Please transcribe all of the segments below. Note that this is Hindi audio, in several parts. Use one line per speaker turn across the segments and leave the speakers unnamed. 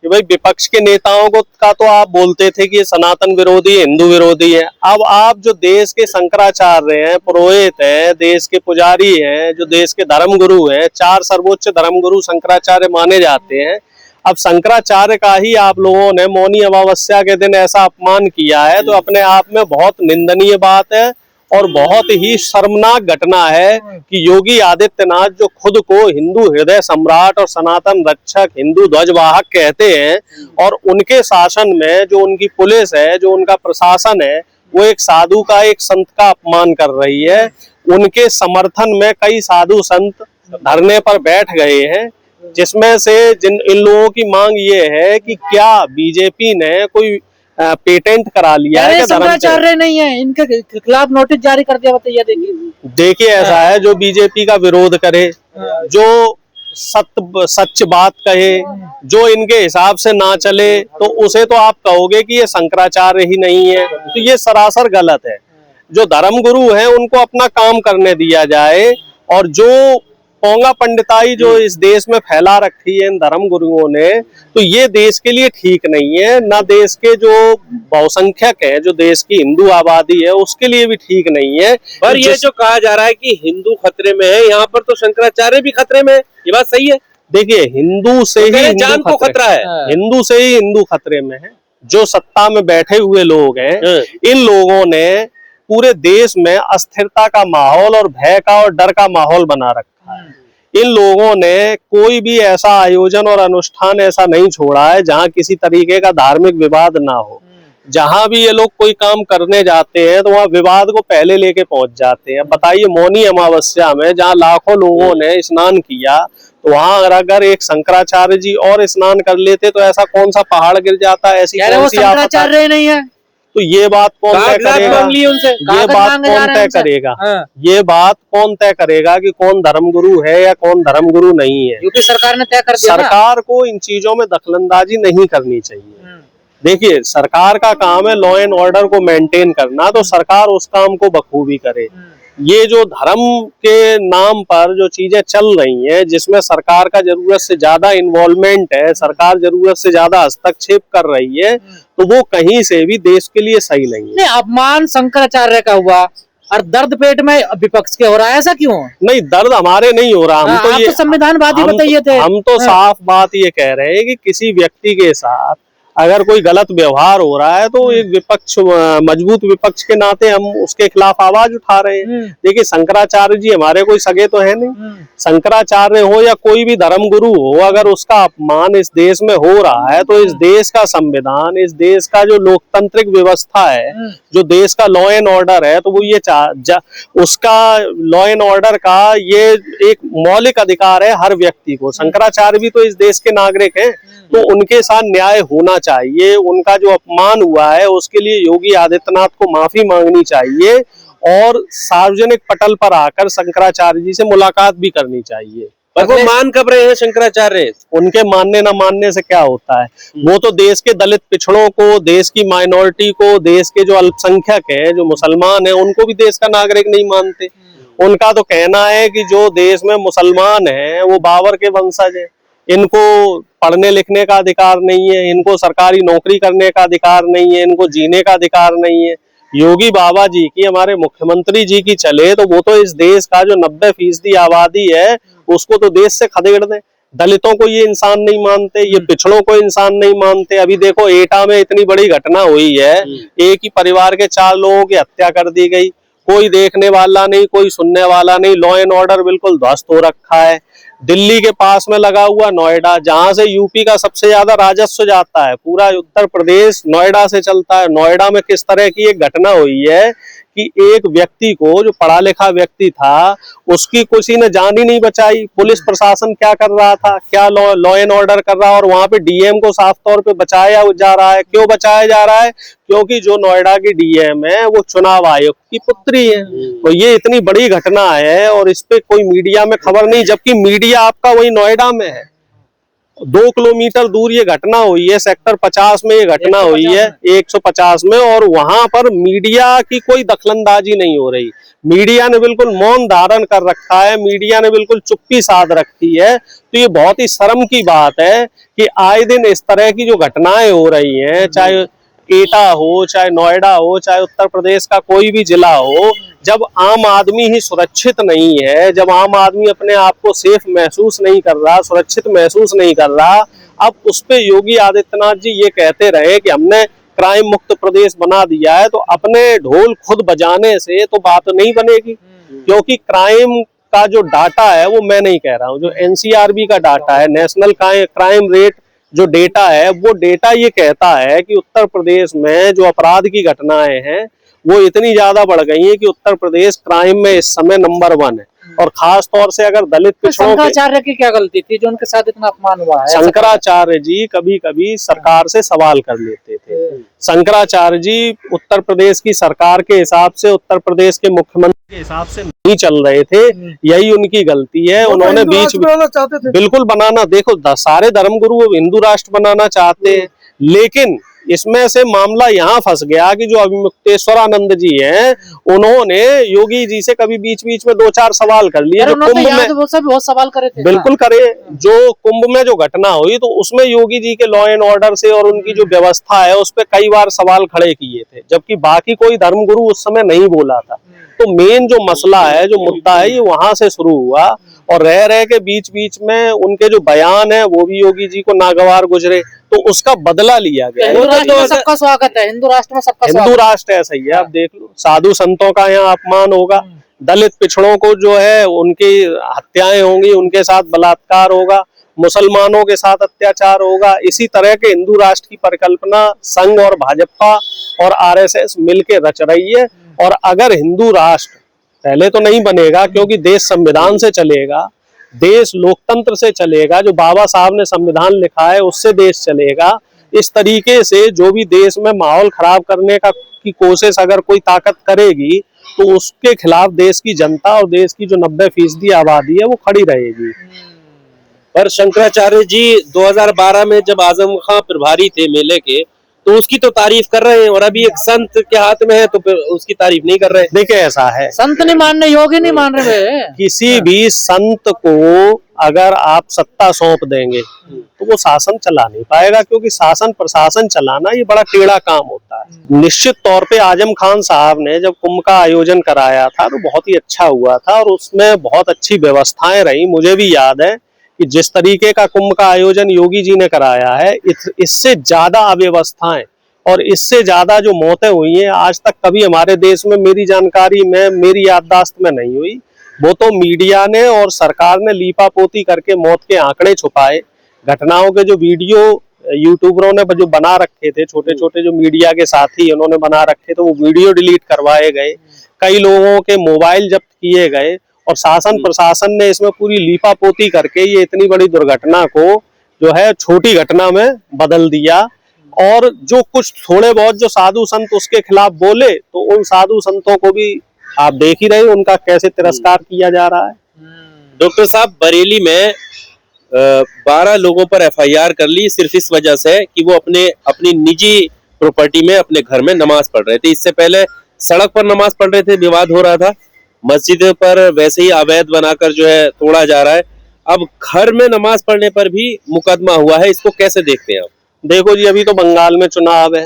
कि भाई विपक्ष के नेताओं को का तो आप बोलते थे कि ये सनातन विरोधी है, हिंदू विरोधी है। अब आप जो देश के शंकराचार्य हैं, पुरोहित हैं, देश के पुजारी हैं, जो देश के धर्मगुरु हैं, 4 सर्वोच्च धर्मगुरु शंकराचार्य माने जाते हैं, अब शंकराचार्य का ही आप लोगों ने मौनी अमावस्या के दिन ऐसा अपमान किया है, तो अपने आप में बहुत निंदनीय बात है और बहुत ही शर्मनाक घटना है कि योगी आदित्यनाथ जो खुद को हिंदू हृदय सम्राट और सनातन रक्षक, हिंदू ध्वजवाहक कहते हैं, और उनके शासन में जो उनकी पुलिस है, जो उनका प्रशासन है, वो एक साधु का, एक संत का अपमान कर रही है। उनके समर्थन में कई साधु संत धरने पर बैठ गए हैं, जिसमें से इन लोगों की मांग ये है कि क्या बीजेपी ने कोई पेटेंट करा लिया है?
शंकराचार्य नहीं है, इनके खिलाफ नोटिस जारी कर दिया। बताइए, देखिए
ऐसा है, जो बीजेपी का विरोध करे, जो सच बात कहे, जो इनके हिसाब से ना चले, तो उसे तो आप कहोगे कि ये शंकराचार्य ही नहीं है। तो ये सरासर गलत है। जो धर्मगुरु हैं उनको अपना काम करने दिया जाए, और जो पोंगा पंडिताई जो इस देश में फैला रखी है इन धर्म गुरुओं ने, तो ये देश के लिए ठीक नहीं है, ना देश के जो बहुसंख्यक है, जो देश की हिंदू आबादी है, उसके लिए भी ठीक नहीं है।
पर ये जो कहा जा रहा है कि हिंदू खतरे में है, यहाँ पर तो शंकराचार्य भी खतरे में है, ये बात सही है?
देखिए, हिंदू से ही
जान को खतरा है,
हिंदू से ही हिंदू खतरे में है। जो सत्ता में बैठे हुए लोग हैं, इन लोगों ने पूरे देश में अस्थिरता का माहौल और भय का और डर का माहौल बना रखा है। इन लोगों ने कोई भी ऐसा आयोजन और अनुष्ठान ऐसा नहीं छोड़ा है जहां किसी तरीके का धार्मिक विवाद ना हो। जहां भी ये लोग कोई काम करने जाते हैं तो वहां विवाद को पहले लेके पहुंच जाते हैं। बताइए, मौनी अमावस्या में जहां लाखों लोगों ने स्नान किया, तो वहां अगर एक शंकराचार्य जी और स्नान कर लेते तो ऐसा कौन सा पहाड़ गिर जाता? ऐसी कौन सी
शंकराचार्य नहीं है,
तो ये बात कौन तय करेगा? ये बात कौन तय करेगा? ये बात कौन तय करेगा कि कौन धर्मगुरु है या कौन धर्मगुरु नहीं है?
यूपी सरकार ने तय कर दिया।
सरकार को इन चीजों में दखलंदाजी नहीं करनी चाहिए। देखिए, सरकार का काम है लॉ एंड ऑर्डर को मेंटेन करना, तो सरकार उस काम को बखूबी करे। ये जो धर्म के नाम पर जो चीजें चल रही हैं, जिसमें सरकार का जरूरत से ज्यादा इन्वॉल्वमेंट है, सरकार जरूरत से ज्यादा हस्तक्षेप कर रही है, तो वो कहीं से भी देश के लिए सही नहीं है।
अपमान शंकराचार्य का हुआ और दर्द पेट में विपक्ष के हो रहा है, ऐसा क्यों?
नहीं, दर्द हमारे नहीं हो रहा। हम तो ये
संविधानवादी बताइए थे।
हम तो साफ बात ये कह रहे हैं कि किसी व्यक्ति के साथ अगर कोई गलत व्यवहार हो रहा है, तो एक विपक्ष, मजबूत विपक्ष के नाते हम उसके खिलाफ आवाज उठा रहे हैं। देखिए, शंकराचार्य जी हमारे कोई सगे तो है नहीं। शंकराचार्य हो या कोई भी धर्मगुरु हो, अगर उसका अपमान इस देश में हो रहा है, तो इस देश का संविधान, इस देश का जो लोकतांत्रिक व्यवस्था है, जो देश का लॉ एंड ऑर्डर है, तो वो ये उसका लॉ एंड ऑर्डर का ये एक मौलिक अधिकार है हर व्यक्ति को। शंकराचार्य भी तो इस देश के नागरिक हैं, तो उनके साथ न्याय होना चाहिए। उनका जो अपमान हुआ है उसके लिए योगी आदित्यनाथ को माफी मांगनी चाहिए, और सार्वजनिक पटल पर आकर शंकराचार्य जी से मुलाकात भी करनी चाहिए।
पर वो मान कब रहे हैं शंकराचार्य?
उनके मानने न मानने से क्या होता है? वो तो देश के दलित पिछड़ों को, देश की माइनॉरिटी को, देश के जो अल्पसंख्यक हैं, जो मुसलमान हैं, उनको भी देश का नागरिक नहीं मानते। उनका तो कहना है कि जो देश में मुसलमान हैं वो बाबर के वंशज हैं, इनको पढ़ने लिखने का अधिकार नहीं है, इनको सरकारी नौकरी करने का अधिकार नहीं है, इनको जीने का अधिकार नहीं है। योगी बाबा जी की, हमारे मुख्यमंत्री जी की चले तो वो तो इस देश का जो 90% आबादी है उसको तो देश से खदेड़ दें। दलितों को ये इंसान नहीं मानते, ये पिछड़ों को इंसान नहीं मानते। अभी देखो, एटा में इतनी बड़ी घटना हुई है, एक ही परिवार के 4 लोगों की हत्या कर दी गई, कोई देखने वाला नहीं, कोई सुनने वाला नहीं, लॉ एंड ऑर्डर बिल्कुल ध्वस्त हो रखा है। दिल्ली के पास में लगा हुआ नोएडा, जहां से यूपी का सबसे ज्यादा राजस्व जाता है, पूरा उत्तर प्रदेश नोएडा से चलता है। नोएडा में किस तरह की एक घटना हुई है कि एक व्यक्ति को, जो पढ़ा लिखा व्यक्ति था, उसकी किसी ने जान ही नहीं बचाई। पुलिस प्रशासन क्या कर रहा था, क्या लॉ एंड ऑर्डर कर रहा है, और वहां पे डीएम को साफ तौर पे बचाया जा रहा है। क्यों बचाया जा रहा है? क्योंकि जो नोएडा की डीएम है वो चुनाव आयोग की पुत्री है। तो ये इतनी बड़ी घटना है और इस पे कोई मीडिया में खबर नहीं, जबकि मीडिया आपका वही नोएडा में है। 2 किलोमीटर दूर ये घटना हुई है, सेक्टर 50 में ये घटना हुई है, 150 में, और वहां पर मीडिया की कोई दखलंदाजी नहीं हो रही। मीडिया ने बिल्कुल मौन धारण कर रखा है, मीडिया ने बिल्कुल चुप्पी साध रखी है। तो ये बहुत ही शर्म की बात है कि आए दिन इस तरह की जो घटनाएं हो रही हैं, चाहे एटा हो, चाहे नोएडा हो, चाहे उत्तर प्रदेश का कोई भी जिला हो, जब आम आदमी ही सुरक्षित नहीं है, जब आम आदमी अपने आप को सेफ महसूस नहीं कर रहा, सुरक्षित महसूस नहीं कर रहा, अब उस पे योगी आदित्यनाथ जी ये कहते रहे कि हमने क्राइम मुक्त प्रदेश बना दिया है, तो अपने ढोल खुद बजाने से तो बात नहीं बनेगी। क्योंकि क्राइम का जो डाटा है वो मैं नहीं कह रहा हूँ, जो एनसीआरबी का डाटा है, नेशनल क्राइम रेट जो डेटा है, वो डेटा ये कहता है कि उत्तर प्रदेश में जो अपराध की घटनाएं हैं वो इतनी ज्यादा बढ़ गई है कि उत्तर प्रदेश क्राइम में इस समय नंबर 1 है। और खास तौर से अगर दलित पिछड़ों
शंकराचार्य की क्या गलती थी जो उनके साथ इतना अपमान हुआ है?
शंकराचार्य जी कभी कभी सरकार से सवाल कर लेते थे। शंकराचार्य जी उत्तर प्रदेश की सरकार के हिसाब से, उत्तर प्रदेश के मुख्यमंत्री के हिसाब से नहीं चल रहे थे, यही उनकी गलती है। उन्होंने बीच में बिल्कुल बनाना, देखो सारे धर्मगुरु हिंदू राष्ट्र बनाना चाहते हैं, लेकिन इसमें से मामला यहाँ फंस गया कि जो अभिमुक्तेश्वरानंद जी हैं, उन्होंने योगी जी से कभी बीच बीच में 2-4 सवाल कर लिए। जो कुंभ में
बहुत सवाल करे थे,
बिल्कुल करे, जो कुंभ में जो घटना हुई तो उसमें योगी जी के लॉ एंड ऑर्डर से और उनकी जो व्यवस्था है उस पर कई बार सवाल खड़े किए थे, जबकि बाकी कोई धर्मगुरु उस समय नहीं बोला था। तो मेन जो मसला है, जो मुद्दा है, ये वहां से शुरू हुआ, और रह रह के बीच बीच में उनके जो बयान है वो भी योगी जी को नागवार गुजरे, तो उसका बदला लिया गया।
हिंदू राष्ट्र में सबका स्वागत है, हिंदू राष्ट्र में सबका
हिंदू राष्ट्र ऐसा ही है, आप देख लो, साधु संतों का यहाँ अपमान होगा, दलित पिछड़ों को जो है उनकी हत्याएं होंगी, उनके साथ बलात्कार होगा, मुसलमानों के साथ अत्याचार होगा। इसी तरह के हिंदू राष्ट्र की परिकल्पना संघ और भाजपा और आरएसएस मिलके रच रही है। और अगर हिंदू राष्ट्र पहले तो नहीं बनेगा, क्योंकि देश संविधान से चलेगा, देश लोकतंत्र से चलेगा, जो बाबा साहब ने संविधान लिखा है उससे देश चलेगा। इस तरीके से जो भी देश में माहौल खराब करने की कोशिश अगर कोई ताकत करेगी तो उसके खिलाफ देश की जनता और देश की जो 90% आबादी है वो खड़ी रहेगी।
पर शंकराचार्य जी 2012 में जब आजम खां प्रभारी थे मेले के, तो उसकी तो तारीफ कर रहे हैं, और अभी एक संत के हाथ में है तो फिर उसकी तारीफ नहीं कर रहे।
देखिए ऐसा है,
संत नहीं मान रहे, योगी नहीं मान रहे।
किसी भी संत को अगर आप सत्ता सौंप देंगे तो वो शासन चला नहीं पाएगा, क्योंकि शासन प्रशासन चलाना ये बड़ा टेढ़ा काम होता है। निश्चित तौर पे आजम खान साहब ने जब कुंभ का आयोजन कराया था तो बहुत ही अच्छा हुआ था, और उसमें बहुत अच्छी व्यवस्थाएं रही। मुझे भी याद है कि जिस तरीके का कुंभ का आयोजन योगी जी ने कराया है, इससे ज्यादा अव्यवस्थाएं और इससे ज्यादा जो मौतें हुई हैं आज तक कभी हमारे देश में, मेरी जानकारी में, मेरी याददाश्त में नहीं हुई। वो तो मीडिया ने और सरकार ने लीपापोती करके मौत के आंकड़े छुपाए। घटनाओं के जो वीडियो यूट्यूबरों ने जो बना रखे थे, छोटे छोटे जो मीडिया के साथी उन्होंने बना रखे थे, वो वीडियो डिलीट करवाए गए, कई लोगों के मोबाइल जब्त किए गए, और शासन प्रशासन ने इसमें पूरी लीपापोती करके ये इतनी बड़ी दुर्घटना को जो है छोटी घटना में बदल दिया। और जो कुछ थोड़े बहुत जो साधु संत उसके खिलाफ बोले, तो उन साधु संतों को भी आप देख ही रहे हो उनका कैसे तिरस्कार किया जा रहा है।
डॉक्टर साहब, बरेली में 12 लोगों पर एफआईआर कर ली सिर्फ इस वजह से कि वो अपनी निजी प्रॉपर्टी में अपने घर में नमाज पढ़ रहे थे। इससे पहले सड़क पर नमाज पढ़ रहे थे, विवाद हो रहा था। मस्जिद पर वैसे ही अवैध बनाकर जो है तोड़ा जा रहा है। अब घर में नमाज पढ़ने पर भी मुकदमा हुआ है, इसको कैसे देखते हैं आप?
देखो जी, अभी तो बंगाल में चुनाव है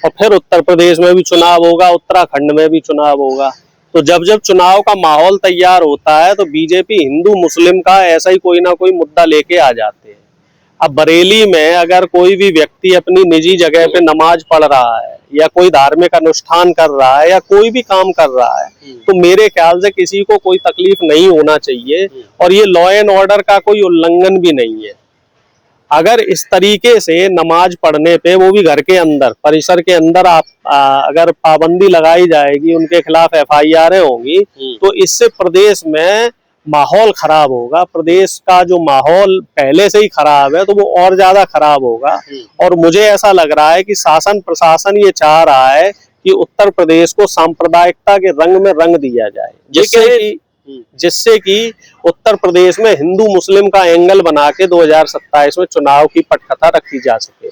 और फिर उत्तर प्रदेश में भी चुनाव होगा, उत्तराखंड में भी चुनाव होगा। तो जब जब चुनाव का माहौल तैयार होता है तो बीजेपी हिंदू मुस्लिम का ऐसा ही कोई ना कोई मुद्दा लेके आ जाते हैं। अब बरेली में अगर कोई भी व्यक्ति अपनी निजी जगह पे नमाज पढ़ रहा है या कोई धार्मिक अनुष्ठान कर रहा है या कोई भी काम कर रहा है, तो मेरे ख्याल से किसी को कोई तकलीफ नहीं होना चाहिए, और ये लॉ एंड ऑर्डर का कोई उल्लंघन भी नहीं है। अगर इस तरीके से नमाज पढ़ने पे, वो भी घर के अंदर, परिसर के अंदर, आप अगर पाबंदी लगाई जाएगी, उनके खिलाफ एफआईआर होंगी, तो इससे प्रदेश में माहौल खराब होगा। प्रदेश का जो माहौल पहले से ही खराब है तो वो और ज्यादा खराब होगा। और मुझे ऐसा लग रहा है कि शासन प्रशासन ये चाह रहा है कि उत्तर प्रदेश को सांप्रदायिकता के रंग में रंग दिया जाए, जिससे कि उत्तर प्रदेश में हिंदू मुस्लिम का एंगल बना के 2027 में चुनाव की पटकथा रखी जा सके।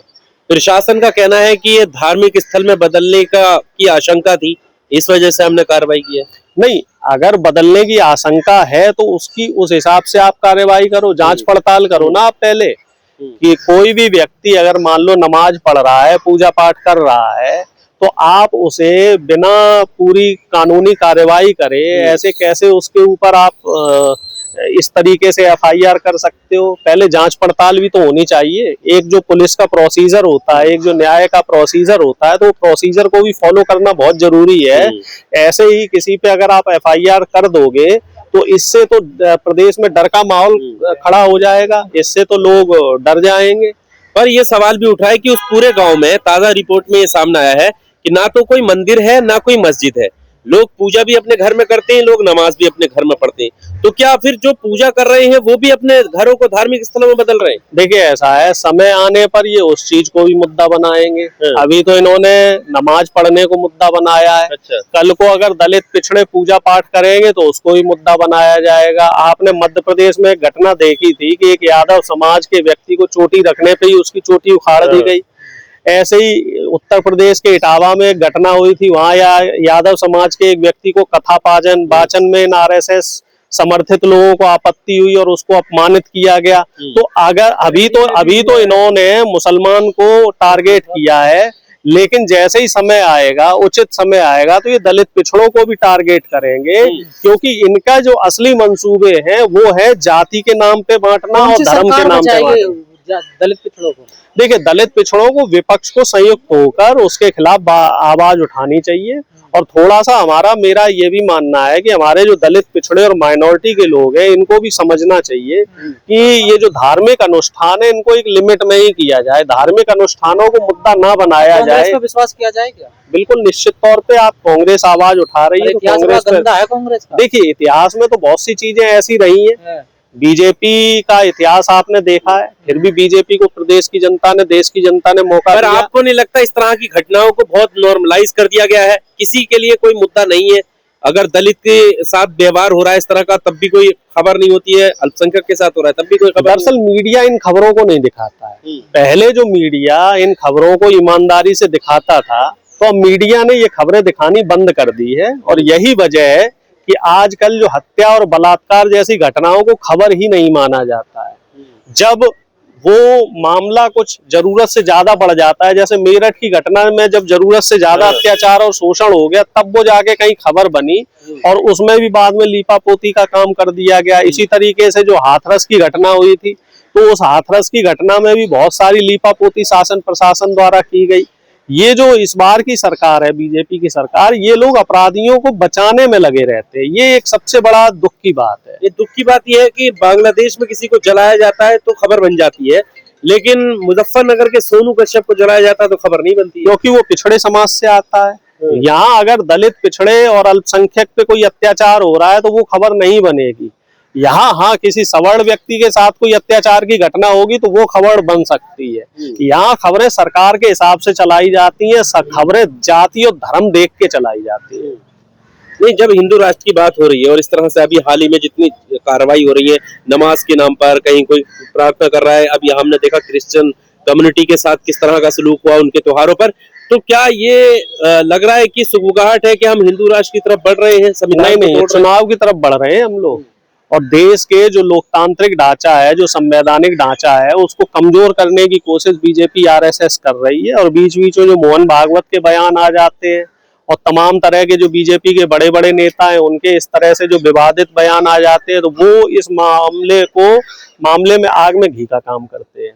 प्रशासन का कहना है कि ये धार्मिक स्थल में बदलने की आशंका थी, इस वजह से हमने कार्रवाई की है।
नहीं, अगर बदलने की आशंका है तो उसकी उस हिसाब से आप कार्रवाई करो, जांच पड़ताल करो ना आप पहले, कि कोई भी व्यक्ति अगर मान लो नमाज पढ़ रहा है, पूजा पाठ कर रहा है, तो आप उसे बिना पूरी कानूनी कार्रवाई करे ऐसे कैसे उसके ऊपर आप इस तरीके से एफआईआर कर सकते हो? पहले जांच पड़ताल भी तो होनी चाहिए। एक जो पुलिस का प्रोसीजर होता है, एक जो न्याय का प्रोसीजर होता है, तो प्रोसीजर को भी फॉलो करना बहुत जरूरी है। ऐसे ही किसी पे अगर आप एफआईआर कर दोगे तो इससे तो प्रदेश में डर का माहौल खड़ा हो जाएगा, इससे तो लोग डर जाएंगे।
पर यह सवाल भी उठा है कि उस पूरे गांव में ताजा रिपोर्ट में ये सामने आया है कि ना तो कोई मंदिर है ना कोई मस्जिद है। लोग पूजा भी अपने घर में करते हैं, लोग नमाज भी अपने घर में पढ़ते हैं। तो क्या फिर जो पूजा कर रहे हैं वो भी अपने घरों को धार्मिक स्थलों में बदल रहे हैं?
देखिए, ऐसा है, समय आने पर ये उस चीज को भी मुद्दा बनाएंगे। अभी तो इन्होंने नमाज पढ़ने को मुद्दा बनाया है।
अच्छा।
कल को अगर दलित पिछड़े पूजा पाठ करेंगे तो उसको भी मुद्दा बनाया जाएगा। आपने मध्य प्रदेश में एक घटना देखी थी कि एक यादव समाज के व्यक्ति को चोटी रखने पे ही उसकी चोटी उखाड़ दी गई। ऐसे ही उत्तर प्रदेश के इटावा में एक घटना हुई थी, वहां यादव समाज के एक व्यक्ति को कथा वाचन में आरएसएस समर्थित लोगों को आपत्ति हुई और उसको अपमानित किया गया। तो अगर अभी तो इन्होंने मुसलमान को टारगेट किया है, लेकिन जैसे ही समय आएगा, उचित समय आएगा, तो ये दलित पिछड़ों को भी टारगेट करेंगे, क्योंकि इनका जो असली मंसूबे हैं वो है जाति के नाम पे बांटना और धर्म के नाम पे बांटना।
दलित पिछड़ों को,
देखिए, दलित पिछड़ों को विपक्ष को संयुक्त होकर उसके खिलाफ आवाज उठानी चाहिए। और थोड़ा सा मेरा ये भी मानना है कि हमारे जो दलित पिछड़े और माइनॉरिटी के लोग हैं, इनको भी समझना चाहिए कि ये जो धार्मिक अनुष्ठान है, इनको एक लिमिट में ही किया जाए। धार्मिक अनुष्ठानों को मुद्दा ना बनाया जाए।
विश्वास किया जाए क्या?
बिल्कुल, निश्चित तौर पे आप कांग्रेस आवाज उठा रही है, तो कांग्रेस
गंदा है कांग्रेस का।
देखिए, इतिहास में तो बहुत सी चीजें ऐसी रही हैं। बीजेपी का इतिहास आपने देखा है, फिर भी बीजेपी को प्रदेश की जनता ने, देश की जनता ने मौका दिया।
आपको नहीं लगता इस तरह की घटनाओं को बहुत नॉर्मलाइज कर दिया गया है? किसी के लिए कोई मुद्दा नहीं है। अगर दलित के साथ व्यवहार हो रहा है इस तरह का, तब भी कोई खबर नहीं होती है। अल्पसंख्यक के साथ हो रहा है, तब भी कोई खबर।
दरअसल मीडिया इन खबरों को नहीं दिखाता है। पहले जो मीडिया इन खबरों को ईमानदारी से दिखाता था, तो अब मीडिया ने ये खबरें दिखानी बंद कर दी है। और यही वजह है कि आजकल जो हत्या और बलात्कार जैसी घटनाओं को खबर ही नहीं माना जाता है। जब वो मामला कुछ जरूरत से ज्यादा बढ़ जाता है, जैसे मेरठ की घटना में जब जरूरत से ज्यादा अत्याचार और शोषण हो गया, तब वो जाके कहीं खबर बनी और उसमें भी बाद में लीपापोती का काम कर दिया गया। इसी तरीके से जो हाथरस की घटना हुई थी, तो उस हाथरस की घटना में भी बहुत सारी लीपापोती शासन प्रशासन द्वारा की गई। ये जो इस बार की सरकार है, बीजेपी की सरकार, ये लोग अपराधियों को बचाने में लगे रहते हैं। ये एक सबसे बड़ा दुख की बात है।
ये दुख की बात यह है कि बांग्लादेश में किसी को जलाया जाता है तो खबर बन जाती है, लेकिन मुजफ्फरनगर के सोनू कश्यप को जलाया जाता है तो खबर नहीं बनती है,
क्योंकि वो पिछड़े समाज से आता है। यहाँ अगर दलित पिछड़े और अल्पसंख्यक पे कोई अत्याचार हो रहा है तो वो खबर नहीं बनेगी। यहाँ हाँ, किसी सवर्ण व्यक्ति के साथ कोई अत्याचार की घटना होगी तो वो खबर बन सकती है। यहाँ खबरें सरकार के हिसाब से चलाई जाती हैं, खबरें जाति और धर्म देख के चलाई जाती है।
नहीं, जब हिंदू राष्ट्र की बात हो रही है और इस तरह से अभी हाल ही में जितनी कार्रवाई हो रही है, नमाज के नाम पर कहीं कोई प्रार्थना कर रहा है, अभी हमने देखा क्रिश्चियन कम्युनिटी के साथ किस तरह का सलूक हुआ उनके त्योहारों पर, तो क्या ये लग रहा है कि सुगबुगाहट है कि हम हिंदू राष्ट्र की तरफ बढ़ रहे हैं?
नहीं, चुनाव की तरफ बढ़ रहे हैं हम लोग। और देश के जो लोकतांत्रिक ढांचा है, जो संवैधानिक ढांचा है, उसको कमजोर करने की कोशिश बीजेपी आरएसएस कर रही है। और बीच बीच में जो मोहन भागवत के बयान आ जाते हैं और तमाम तरह के जो बीजेपी के बड़े बड़े नेता हैं, उनके इस तरह से जो विवादित बयान आ जाते हैं, तो वो इस मामले में आग में घी का काम करते हैं।